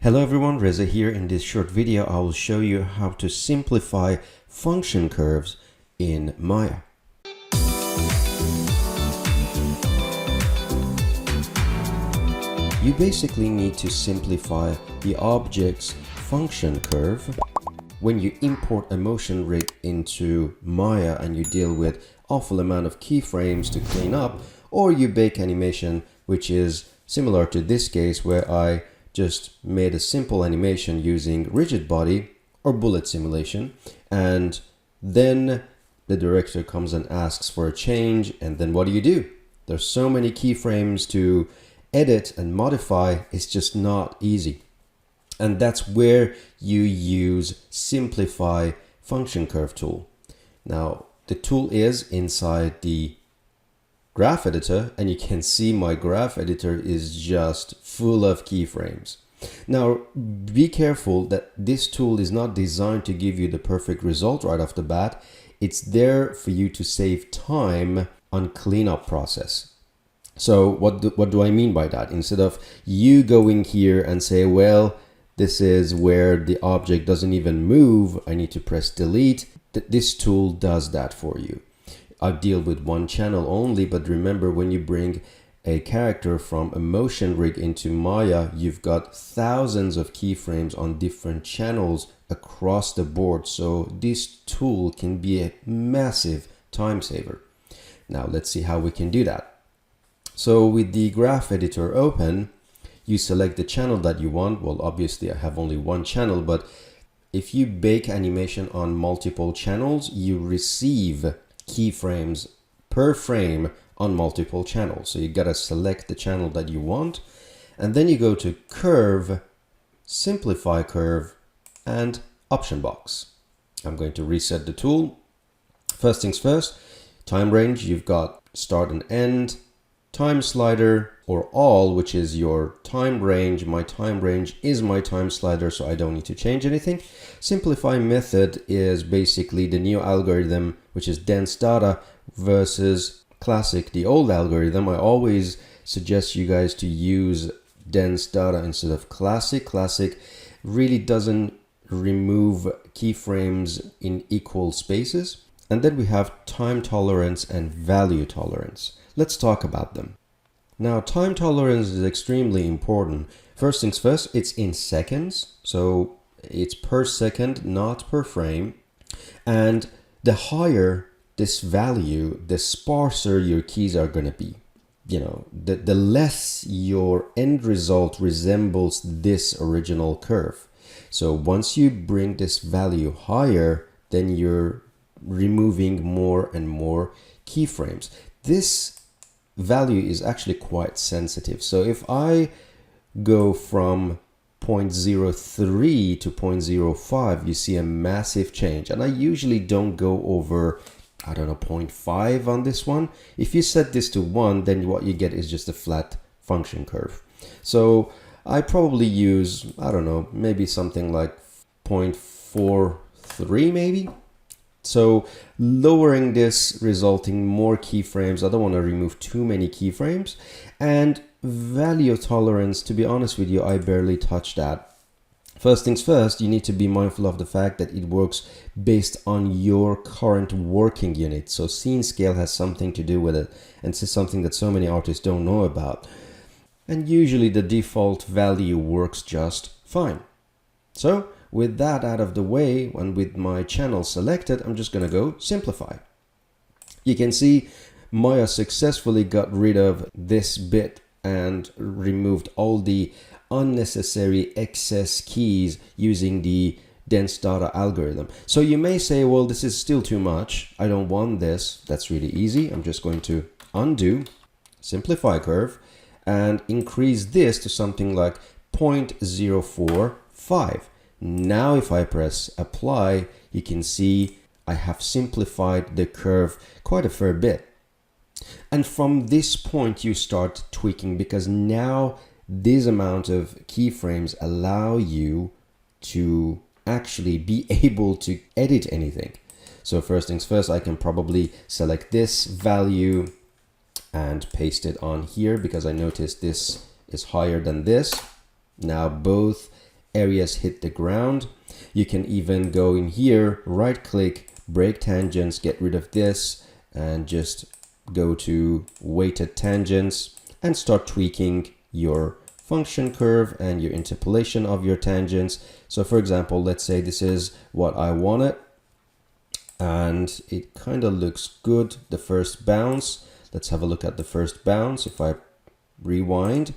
Hello everyone, Reza here. In this short video, I will show you how to simplify function curves in Maya. You basically need to simplify the object's function curve. When you import a motion rig into Maya and you deal with awful amount of keyframes to clean up, or you bake animation, which is similar to this case where I just made a simple animation using rigid body or bullet simulation, and then the director comes and asks for a change, and then what do? There's so many keyframes to edit and modify, it's just not easy. And that's where you use Simplify Function Curve tool. Now, the tool is inside the graph editor, and you can see my graph editor is just full of keyframes. Now, be careful that this tool is not designed to give you the perfect result right off the bat. It's there for you to save time on cleanup process. So what do I mean by that? Instead of you going here and say, well, this is where the object doesn't even move, I need to press delete. This tool does that for you. I deal with one channel only, but remember, when you bring a character from a motion rig into Maya, you've got thousands of keyframes on different channels across the board. So this tool can be a massive time saver. Now let's see how we can do that. So with the graph editor open, you select the channel that you want. Well, obviously I have only one channel, but if you bake animation on multiple channels, you receive keyframes per frame on multiple channels. So you gotta select the channel that you want, and then you go to Curve, Simplify Curve, and Option Box. I'm going to reset the tool. First things first, time range, you've got start and end, time slider, or all, which is your time range. My time range is my time slider, so I don't need to change anything. Simplify method is basically the new algorithm, which is dense data, versus classic, the old algorithm. I always suggest you guys to use dense data instead of classic. Classic really doesn't remove keyframes in equal spaces. And then we have time tolerance and value tolerance. Let's talk about them. Now, time tolerance is extremely important. First things first, it's in seconds. So it's per second, not per frame. And the higher this value, the sparser your keys are going to be. You know, the less your end result resembles this original curve. So once you bring this value higher, then you're removing more and more keyframes. This value is actually quite sensitive. So if I go from 0.03 to 0.05, you see a massive change. And I usually don't go over, I don't know, 0.5 on this one. If you set this to 1, then what you get is just a flat function curve. So I probably use, I don't know, maybe something like 0.43 maybe. So lowering this, resulting more keyframes. I don't want to remove too many keyframes. And value tolerance, to be honest with you, I barely touch that. First things first, you need to be mindful of the fact that it works based on your current working unit. So scene scale has something to do with it. And this is something that so many artists don't know about. And usually the default value works just fine. So with that out of the way, and with my channel selected, I'm just going to go simplify. You can see Maya successfully got rid of this bit and removed all the unnecessary excess keys using the dense data algorithm. So you may say, well, this is still too much. I don't want this. That's really easy. I'm just going to undo, simplify curve, and increase this to something like 0.045. Now if I press apply, you can see I have simplified the curve quite a fair bit. And from this point you start tweaking, because now this amount of keyframes allow you to actually be able to edit anything. So first things first, I can probably select this value and paste it on here, because I noticed this is higher than this. Now both areas hit the ground. You can even go in here, right click, break tangents, get rid of this, and just go to weighted tangents and start tweaking your function curve and your interpolation of your tangents. So for example, let's say this is what I wanted and it kind of looks good, the first bounce. Let's have a look at the first bounce. If I rewind,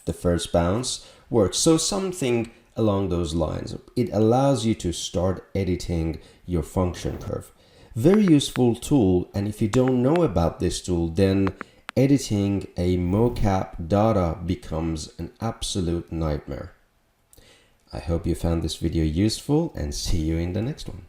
the first bounce works. So something along those lines. It allows you to start editing your function curve. Very useful tool, and if you don't know about this tool, then editing a mocap data becomes an absolute nightmare. I hope you found this video useful and see you in the next one.